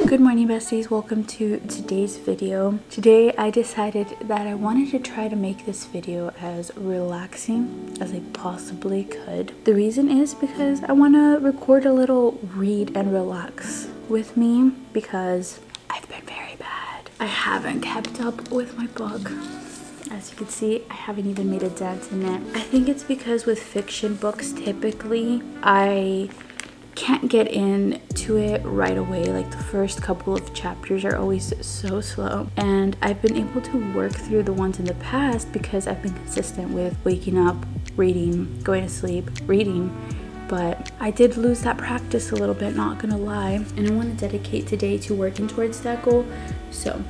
Good morning, besties. Welcome to today's video. Today I decided that I wanted to try to make this video as relaxing as I possibly could. The reason is because I want to record a little read and relax with me because I've been very bad. I haven't kept up with my book. As you can see, I haven't even made a dent in it. I think it's because with fiction books, typically I can't get into it right away. Like the first couple of chapters are always so slow, and I've been able to work through the ones in the past because I've been consistent with waking up, reading, going to sleep, reading. But I did lose that practice a little bit, not gonna lie, and I want to dedicate today to working towards that goal. So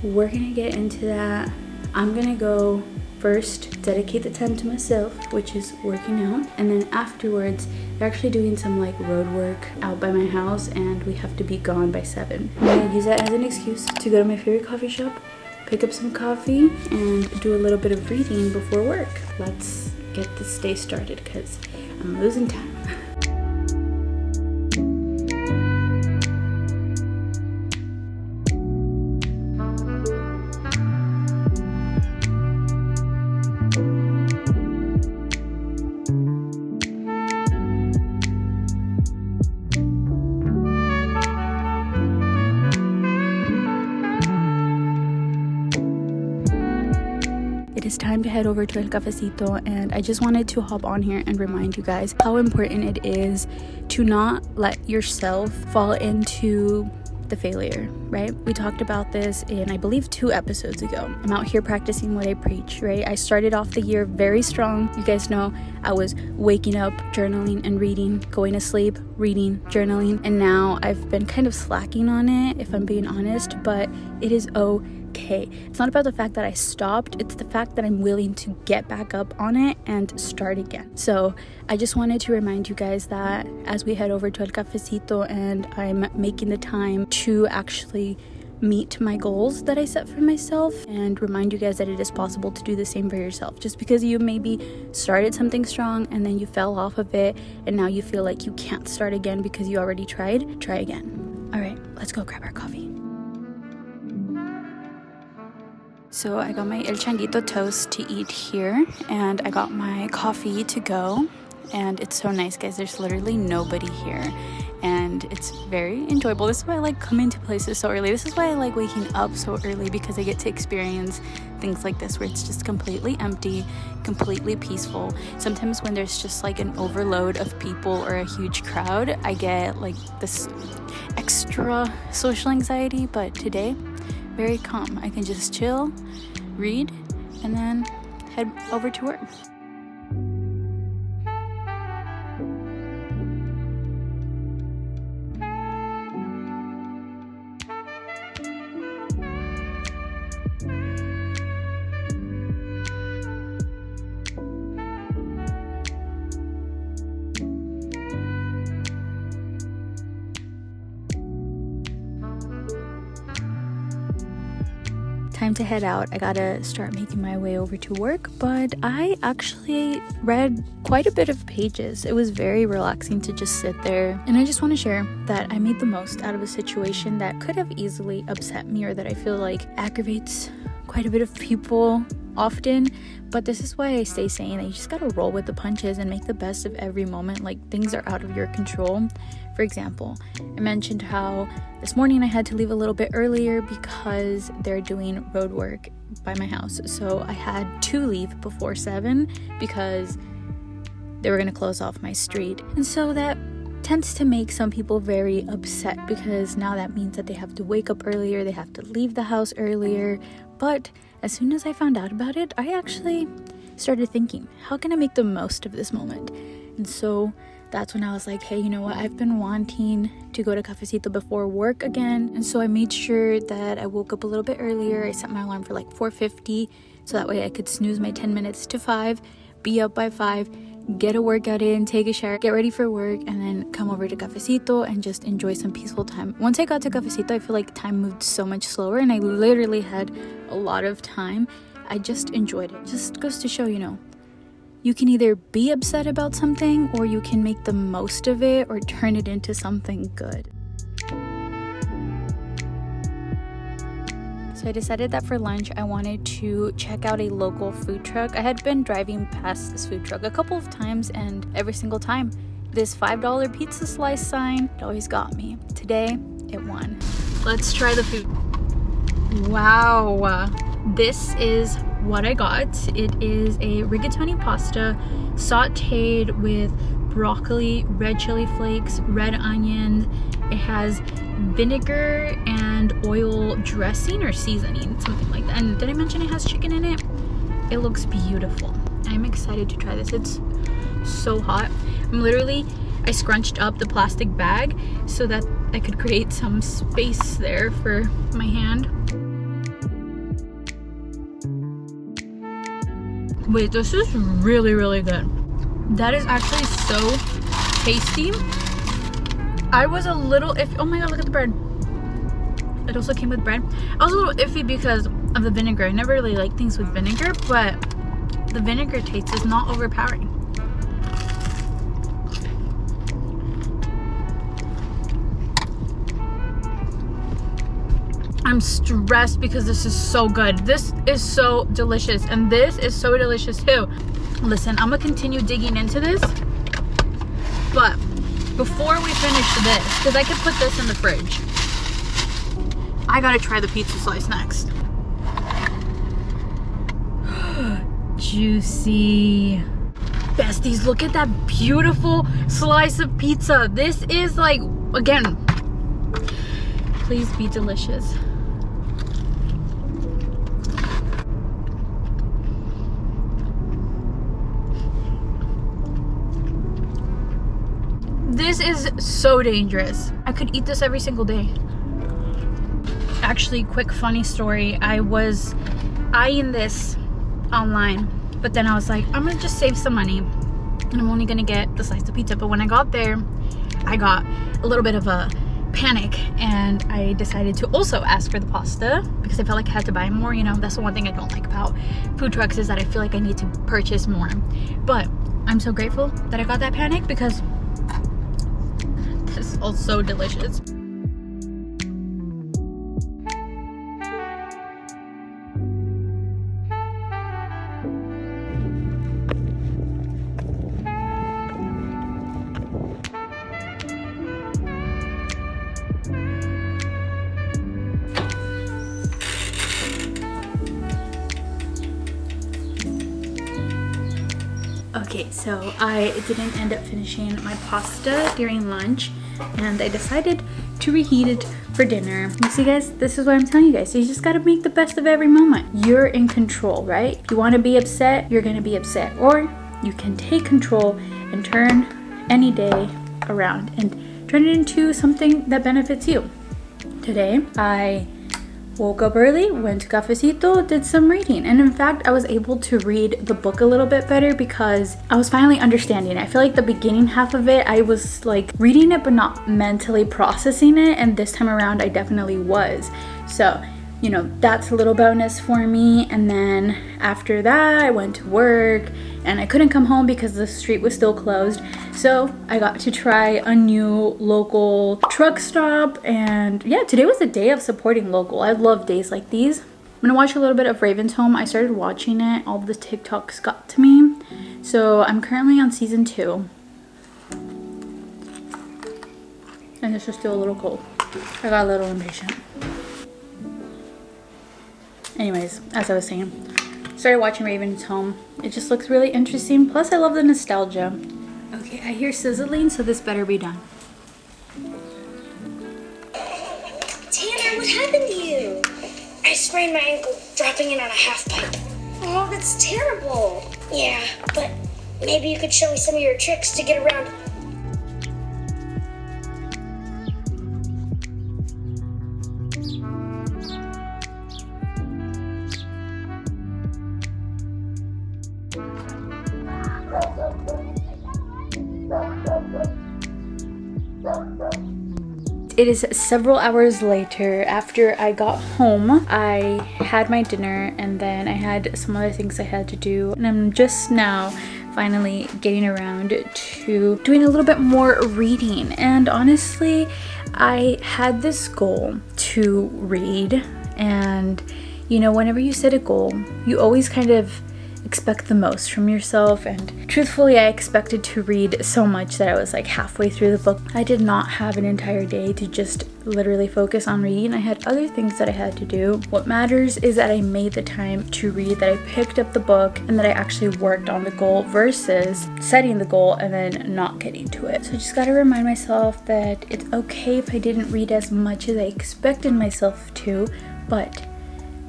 we're gonna get into that. I'm gonna go first, dedicate the time to myself, which is working out, and then afterwards they're actually doing some like road work out by my house and we have to be gone by 7. I'm gonna use that as an excuse to go to my favorite coffee shop, pick up some coffee, and do a little bit of reading before work. Let's get this day started because I'm losing time. It is time to head over to El Cafecito, and I just wanted to hop on here and remind you guys how important it is to not let yourself fall into the failure, right? We talked about this in, I believe, 2 episodes ago. I'm out here practicing what I preach, right? I started off the year very strong. You guys know I was waking up, journaling and reading, going to sleep, reading, journaling, and now I've been kind of slacking on it, if I'm being honest, but it is okay. It's not about the fact that I stopped, it's the fact that I'm willing to get back up on it and start again. So I just wanted to remind you guys that as we head over to El Cafecito and I'm making the time to actually meet my goals that I set for myself, and remind you guys that it is possible to do the same for yourself. Just because you maybe started something strong and then you fell off of it and now you feel like you can't start again because you already tried, try again. All right, let's go grab our coffee. So I got my El Changuito toast to eat here, and I got my coffee to go, and it's so nice, guys. There's literally nobody here, and it's very enjoyable. This is why I like coming to places so early. This is why I like waking up so early, because I get to experience things like this where it's just completely empty, completely peaceful. Sometimes when there's just like an overload of people or a huge crowd, I get like this extra social anxiety, but today, very calm. I can just chill, read, and then head over to work. Time to head out. I gotta start making my way over to work, but I actually read quite a bit of pages. It was very relaxing to just sit there, and I just want to share that I made the most out of a situation that could have easily upset me, or that I feel like aggravates quite a bit of people often. But this is why I stay saying that you just gotta roll with the punches and make the best of every moment. Like, things are out of your control. For example, I mentioned how this morning I had to leave a little bit earlier because they're doing road work by my house. So I had to leave before 7 because they were gonna close off my street. And so that tends to make some people very upset, because now that means that they have to wake up earlier, they have to leave the house earlier. But as soon as I found out about it, I actually started thinking, how can I make the most of this moment? And so that's when I was like, hey, you know what? I've been wanting to go to Cafecito before work again. And so I made sure that I woke up a little bit earlier. I set my alarm for like 4:50, so that way I could snooze my 10 minutes to 5, be up by 5, get a workout in, take a shower, get ready for work, and then come over to Cafecito and just enjoy some peaceful time. Once I got to Cafecito, I feel like time moved so much slower, and I literally had a lot of time. I just enjoyed it. Just goes to show, you know, you can either be upset about something, or you can make the most of it or turn it into something good. So I decided that for lunch I wanted to check out a local food truck. I had been driving past this food truck a couple of times, and every single time this $5 pizza slice sign, it always got me. Today it won. Let's try the food. Wow, this is what I got. It is a rigatoni pasta sauteed with broccoli, red chili flakes, red onions. It has vinegar and oil dressing or seasoning, something like that. And did I mention it has chicken in it? It looks beautiful. I'm excited to try this. It's so hot. I scrunched up the plastic bag so that I could create some space there for my hand. Wait, this is really, really good. That is actually so tasty. I was a little iffy. Oh my god, look at the bread. It also came with bread. I was a little iffy because of the vinegar. I never really like things with vinegar, but the vinegar taste is not overpowering. I'm stressed because this is so good. This is so delicious, and this is so delicious too. Listen, I'm gonna continue digging into this, but before we finish this, because I could put this in the fridge, I gotta try the pizza slice next. Juicy. Besties, look at that beautiful slice of pizza. This is like, again, please be delicious. This is so dangerous. I could eat this every single day. Actually, quick funny story. I was eyeing this online, but then I was like, I'm gonna just save some money and I'm only gonna get the slice of pizza. But when I got there, I got a little bit of a panic and I decided to also ask for the pasta because I felt like I had to buy more. You know, that's the one thing I don't like about food trucks, is that I feel like I need to purchase more. But I'm so grateful that I got that panic because this is all so delicious. Okay, so I didn't end up finishing my pasta during lunch, and I decided to reheat it for dinner. You see guys, this is what I'm telling you guys. You just gotta make the best of every moment. You're in control, right? If you wanna be upset, you're gonna be upset. Or you can take control and turn any day around and turn it into something that benefits you. Today, I woke up early, went to cafecito, did some reading, and in fact I was able to read the book a little bit better because I was finally understanding it. I feel like the beginning half of it I was like reading it but not mentally processing it, and this time around I definitely was. So, you know, that's a little bonus for me. And then after that I went to work and I couldn't come home because the street was still closed. So I got to try a new local truck stop, and yeah, today was a day of supporting local. I love days like these. I'm gonna watch a little bit of Raven's Home. I started watching it, all the TikToks got to me. So I'm currently on season 2. And this is still a little cold. I got a little impatient. Anyways, as I was saying, started watching Raven's Home. It just looks really interesting. Plus I love the nostalgia. Okay, I hear sizzling, so this better be done. Tanner, what happened to you? I sprained my ankle dropping in on a half pipe. Oh, that's terrible. Yeah, but maybe you could show me some of your tricks to get around. It is several hours later. After I got home, I had my dinner and then I had some other things I had to do, and I'm just now finally getting around to doing a little bit more reading. And honestly, I had this goal to read And you know, whenever you set a goal, you always kind of expect the most from yourself, and truthfully I expected to read so much that I was like halfway through the book. I did not have an entire day to just literally focus on reading. I had other things that I had to do. What matters is that I made the time to read, that I picked up the book, and that I actually worked on the goal versus setting the goal and then not getting to it. So I just got to remind myself that it's okay if I didn't read as much as I expected myself to, but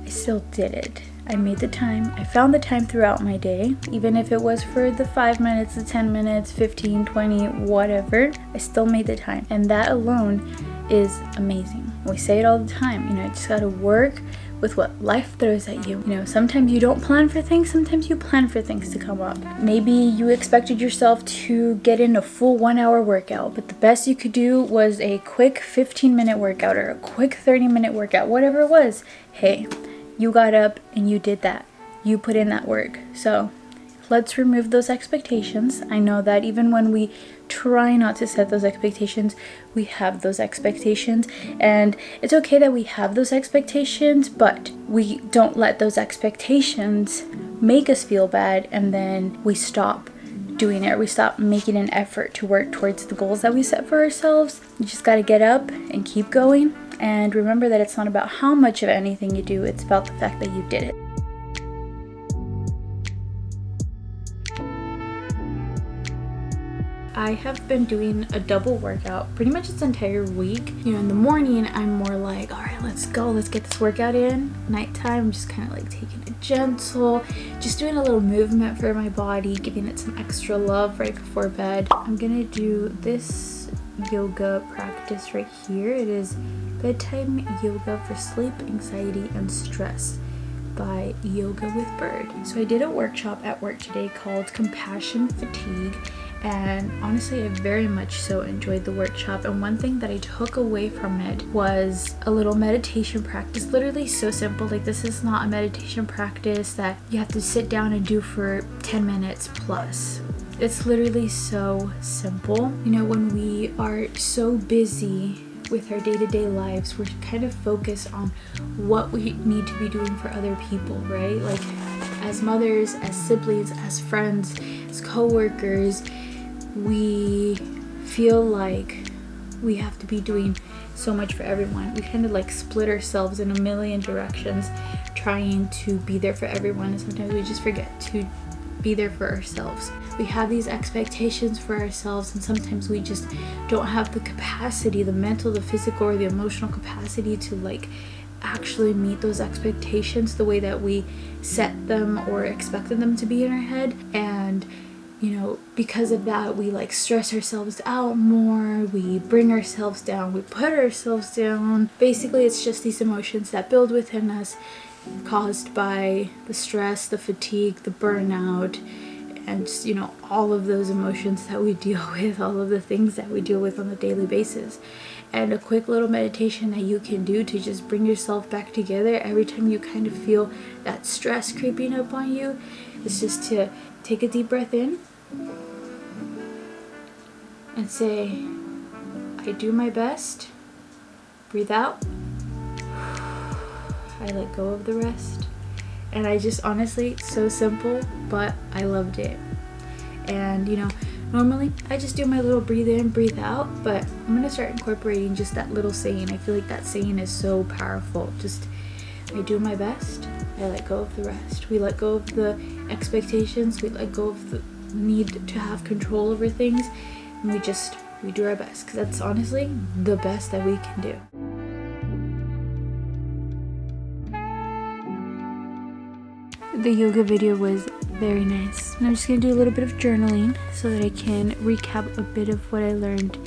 I still did it. I made the time. I found the time throughout my day, even if it was for the 5 minutes, the 10 minutes, 15, 20, whatever, I still made the time. And that alone is amazing. We say it all the time, you know, you just gotta work with what life throws at you. You know, sometimes you don't plan for things, sometimes you plan for things to come up. Maybe you expected yourself to get in a full 1 hour workout, but the best you could do was a quick 15-minute workout or a quick 30-minute workout, whatever it was. Hey, you got up and you did that. You put in that work. So let's remove those expectations. I know that even when we try not to set those expectations, we have those expectations, and it's okay that we have those expectations, but we don't let those expectations make us feel bad, and then we stop doing it, or we stop making an effort to work towards the goals that we set for ourselves. You just got to get up and keep going, and remember that it's not about how much of anything you do, it's about the fact that you did it. I have been doing a double workout pretty much this entire week. You know, in the morning, I'm more like, all right, let's go, let's get this workout in. Nighttime, I'm just kind of like taking it gentle, just doing a little movement for my body, giving it some extra love right before bed. I'm gonna do this yoga practice right here. It is bedtime yoga for sleep, anxiety, and stress by Yoga with Bird. So I did a workshop at work today called Compassion Fatigue, and honestly I very much so enjoyed the workshop. And one thing that I took away from it was a little meditation practice. Literally so simple. Like, this is not a meditation practice that you have to sit down and do for 10 minutes plus. It's literally so simple. You know, when we are so busy with our day-to-day lives, we're kind of focused on what we need to be doing for other people, right? Like, as mothers, as siblings, as friends, as co-workers, we feel like we have to be doing so much for everyone. We kind of like split ourselves in a million directions trying to be there for everyone, and sometimes we just forget to be there for ourselves. We have these expectations for ourselves, and sometimes we just don't have the capacity, the mental, the physical, or the emotional capacity to like actually meet those expectations the way that we set them or expected them to be in our head. And you know, because of that, we like stress ourselves out more, we bring ourselves down, we put ourselves down. Basically, it's just these emotions that build within us, caused by the stress, the fatigue, the burnout, and just, you know, all of those emotions that we deal with, all of the things that we deal with on a daily basis. And a quick little meditation that you can do to just bring yourself back together every time you kind of feel that stress creeping up on you is just to take a deep breath in and say, I do my best. Breathe out. I let go of the rest. And I just, honestly, so simple, but I loved it. And you know, normally I just do my little breathe in, breathe out, but I'm gonna start incorporating just that little saying. I feel like that saying is so powerful. Just, I do my best, I let go of the rest. We let go of the expectations, we let go of the need to have control over things, and we do our best, because that's honestly the best that we can do. The yoga video was very nice, and I'm just going to do a little bit of journaling so that I can recap a bit of what I learned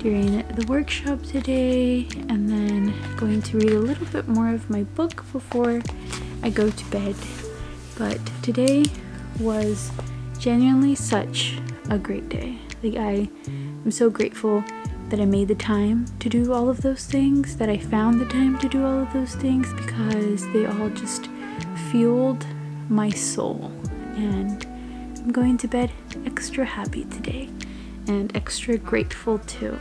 during the workshop today, and then going to read a little bit more of my book before I go to bed. But today was genuinely such a great day. Like, I am so grateful that I made the time to do all of those things, that I found the time to do all of those things, because they all just fueled my soul. And I'm going to bed extra happy today, and extra grateful too.